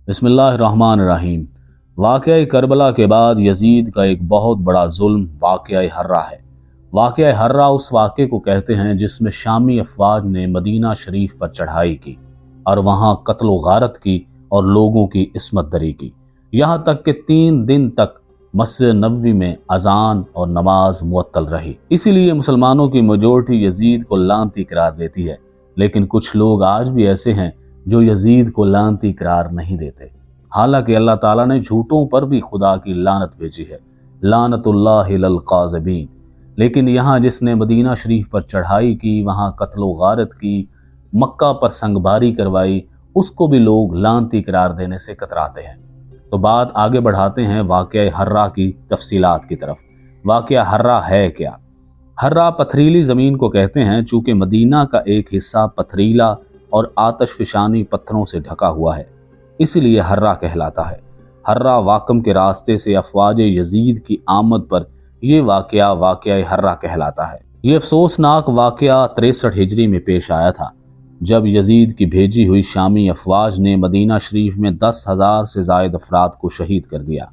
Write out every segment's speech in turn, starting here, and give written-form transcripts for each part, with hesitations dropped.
बिस्मिल्लाहिर्रहमानिर्रहीम। वाक़या करबला के बाद यजीद का एक बहुत बड़ा जुल्म वाक़या हर्रा है। वाक़या हर्रा उस वाक़े को कहते हैं जिसमें शामी अफवाज ने मदीना शरीफ पर चढ़ाई की और वहाँ कत्ल व गारत की और लोगों की इस्मत दरी की, यहाँ तक कि 3 दिन तक मस्जिद नबवी में अजान और नमाज मुअत्तल रही। इसीलिए मुसलमानों की मेजॉरिटी यजीद को लानती करार देती है, लेकिन कुछ लोग आज भी ऐसे हैं जो यजीद को लानती करार नहीं देते। हालांकि अल्लाह ताला ने झूठों पर भी खुदा की लानत भेजी है, लानतुल्लाहि लल काज़िबीन। लेकिन यहाँ जिसने मदीना शरीफ पर चढ़ाई की, वहाँ कत्ल व गारत की, मक्का पर संगबारी करवाई, उसको भी लोग लानती करार देने से कतराते हैं। तो बात आगे बढ़ाते हैं वाक़या हर्रा की तफसीलात की तरफ। वाक़या हर्रा है क्या? हर्रा पथरीली ज़मीन को कहते हैं चूँकि मदीना का एक हिस्सा पथरीला और आतशफिशानी पत्थरों से ढका हुआ है, इसलिए हर्रा कहलाता है। हर्रा वाकम के रास्ते से अफवाज यजीद की आमद पर यह वाक़या हर्रा कहलाता है। ये अफसोसनाक वाक़या 63 हिजरी में पेश आया था, जब यजीद की भेजी हुई शामी अफवाज ने मदीना शरीफ में 10,000 से ज़ायद अफराद को शहीद कर दिया।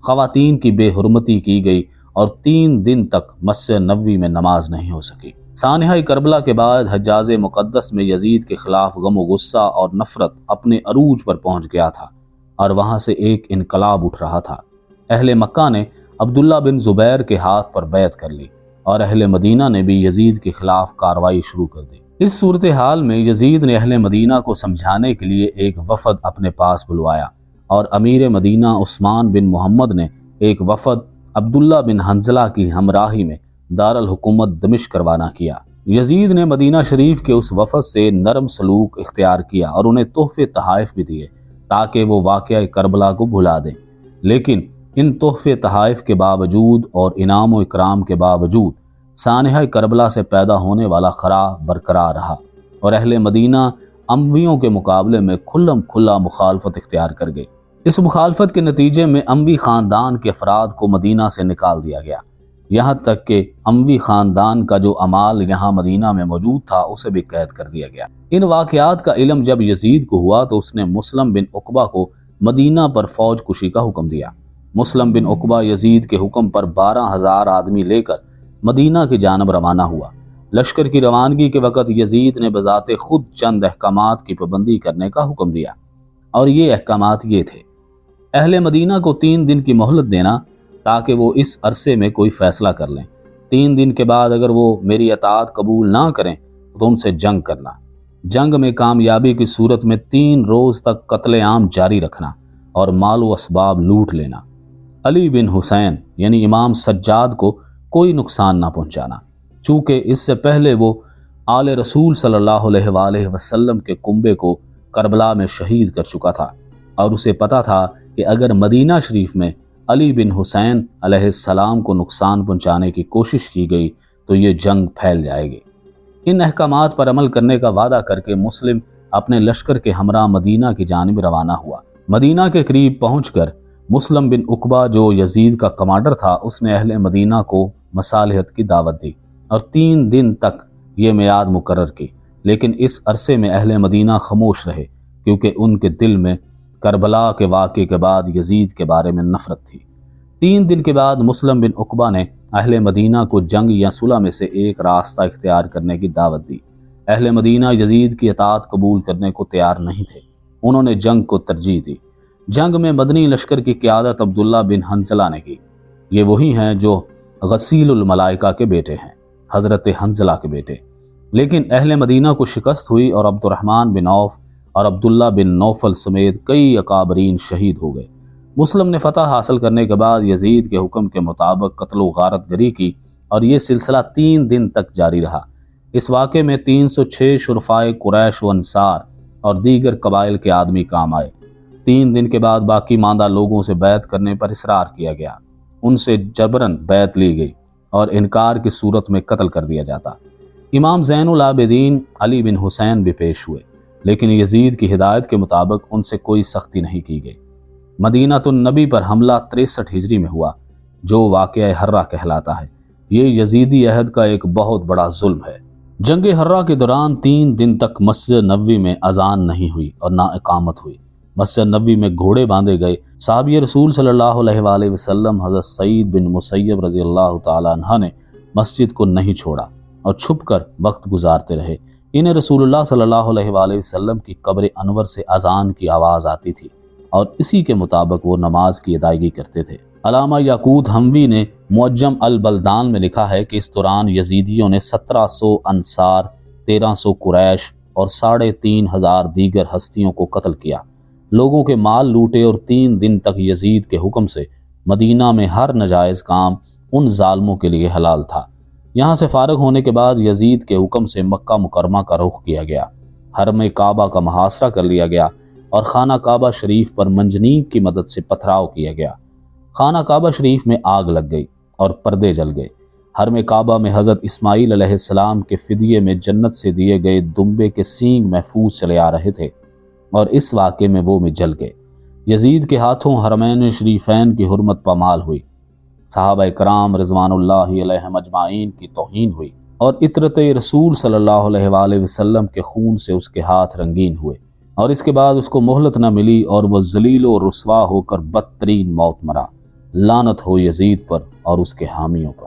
ख़वातीन की बेहुरमती की गई और 3 दिन तक मस्जिद नबवी में नमाज नहीं हो सकी। सानहा करबला के बाद हज्जाज मुक़द्दस में यजीद के खिलाफ गम गुस्सा और नफरत अपने अरूज पर पहुंच गया था और वहां से एक इनकलाब उठ रहा था। अहले मक्का ने अब्दुल्ला बिन ज़ुबैर के हाथ पर बैत कर ली और अहले मदीना ने भी यजीद के खिलाफ कार्रवाई शुरू कर दी। इस सूरत हाल में यजीद ने अहले मदीना को समझाने के लिए एक वफद अपने पास बुलवाया और अमीर मदीना उस्मान बिन मोहम्मद ने एक वफद अब्दुल्ला बिन हंजला की हमराही में दारुल हुकूमत दमिश्क रवाना किया। यजीद ने मदीना शरीफ के उस वफद से नरम सलूक इख्तियार किया और उन्हें तोहफे तहाइफ भी दिए ताकि वो वाक़या करबला को भुला दें। लेकिन इन तोहफे तहाइफ के बावजूद और इनाम व इकराम के बावजूद सानहा करबला से पैदा होने वाला खरा बरकरार रहा और अहले मदीना अमवियों के मुकाबले में खुल्लम खुल्ला मुखालफत इख्तियार कर गए। इस मुखालफत के नतीजे में अमवी ख़ानदान के अफराद को मदीना से निकाल दिया गया, यहाँ तक कि अमवी ख़ानदान का जो अमाल यहाँ मदीना में मौजूद था उसे भी कैद कर दिया गया। इन वाक़यात का इल्म जब यजीद को हुआ तो उसने मुस्लिम बिन उक़बा को मदीना पर फौज कुशी का हुक्म दिया। मुस्लिम बिन उक़बा यजीद के हुक्म पर 12,000 आदमी लेकर मदीना की जानब रवाना हुआ। लश्कर की रवानगी के वक़्त यजीद ने बज़ाते खुद चंद अहकामात की पाबंदी करने का हुक्म दिया और ये अहकामात ये थे: अहले मदीना को 3 दिन की मोहलत देना ताकि वो इस अरसे में कोई फ़ैसला कर लें। 3 दिन के बाद अगर वो मेरी अताअत कबूल ना करें तो उनसे जंग करना। जंग में कामयाबी की सूरत में 3 रोज़ तक कत्ले आम जारी रखना और माल व असबाब लूट लेना। अली बिन हुसैन यानी इमाम सज्जाद को कोई नुकसान ना पहुँचाना, चूँकि इससे पहले वो आले रसूल सल्लल्लाहु अलैहि वसल्लम के कुंबे को करबला में शहीद कर चुका था और उसे पता था कि अगर मदीना शरीफ में अली बिन हुसैन अलैहिस्सलाम को नुकसान पहुंचाने की कोशिश की गई तो ये जंग फैल जाएगी। इन अहकामात पर अमल करने का वादा करके मुस्लिम अपने लश्कर के हमरा मदीना की जानिब रवाना हुआ। मदीना के करीब पहुंचकर मुस्लिम बिन उक़बा जो यजीद का कमांडर था, उसने अहले मदीना को मसालिहत की दावत दी और 3 दिन तक ये मियाद मुकर्रर की। लेकिन इस अरसे में अहले मदीना खामोश रहे क्योंकि उनके दिल में करबला के वाक़े के बाद यजीद के बारे में नफरत थी। 3 दिन के बाद मुस्लिम बिन उक़बा ने अहले मदीना को जंग या सुलह में से एक रास्ता इख्तियार करने की दावत दी। अहले मदीना यजीद की अताअत कबूल करने को तैयार नहीं थे, उन्होंने जंग को तरजीह दी। जंग में मदनी लश्कर की क़यादत अब्दुल्ला बिन हंजला ने की। ये वही हैं जो गसीलुल मलाइका के बेटे हैं, हज़रत हंजला के बेटे। लेकिन अहले मदीना को शिकस्त हुई और अब्दुर्रहमान बिन औफ और अब्दुल्ला बिन नौफल समेत कई अकाबरीन शहीद हो गए। मुस्लिम ने फतह हासिल करने के बाद यजीद के हुक्म के मुताबिक कत्ल व गारत गरी की और ये सिलसिला 3 दिन तक जारी रहा। इस वाक़े में 306 शुरफाए कुरैश व अंसार और दीगर कबाइल के आदमी काम आए। 3 दिन के बाद बाकी मांदा लोगों से बैत करने पर इसरार किया गया, उनसे जबरन बैत ली गई और इनकार की सूरत में कत्ल कर दिया जाता। इमाम ज़ैनुल आबिदीन अली बिन हुसैन भी पेश हुए, लेकिन यजीद की हिदायत के मुताबिक उनसे कोई सख्ती नहीं की गई। मदीनातुन नबी पर हमला 63 हिजरी में हुआ, जो वाक़या हर्रा कहलाता है। ये यजीदी अहद का एक बहुत बड़ा जुल्म है। जंग हर्रा के दौरान 3 दिन तक मस्जिद नबवी में अजान नहीं हुई और ना इकामत हुई। मस्जिद नबी में घोड़े बांधे गए। साहबी रसूल सल्लल्लाहु अलैहि वसल्लम हज़रत सईद बिन मुसय्यब रज़ी अल्लाह ताला अन्हा ने मस्जिद को नहीं छोड़ा और छुपकर वक्त गुजारते रहे। इन्हें रसूलुल्लाह सल्लल्लाहु अलैहि वसल्लम की कब्र अनवर से अजान की आवाज़ आती थी और इसी के मुताबिक वो नमाज की अदायगी करते थे। अलामा याकूत हमवी ने मुअज्जम अल बल्दान में लिखा है कि इस दौरान यजीदियों ने 1700 अंसार, 1300 कुरैश और 3500 दीगर हस्तियों को कत्ल किया, लोगों के माल लूटे और 3 दिन तक यजीद के हुक्म से मदीना में हर नाजायज़ काम उन जालिमों के लिए हलाल था। यहाँ से फारग होने के बाद यजीद के हुक्म से मक्का मुकरमा का रुख किया गया, हरम काबा का मुहासरा कर लिया गया और खाना काबा शरीफ पर मंजनीक की मदद से पथराव किया गया। खाना काबा शरीफ में आग लग गई और पर्दे जल गए। हरम काबा में हज़रत इस्माईल अलैहिस्सलाम के फिदिये में जन्नत से दिए गए दुम्बे के सींग महफूज चले आ रहे थे और इस वाक़े में वो में जल गए। यजीद के हाथों हरमैन शरीफैन की हुर्मत पामाल हुई, सहाबा इकराम रिज़वानुल्लाहि अलैहिम अजमाइन की तौहीन हुई और इतरत रसूल सल्लल्लाहु अलैहि वसल्लम के खून से उसके हाथ रंगीन हुए और इसके बाद उसको मोहलत न मिली और वह जलील और रुस्वा होकर बदतरीन मौत मरा। लानत हो यजीद पर और उसके हामियों पर।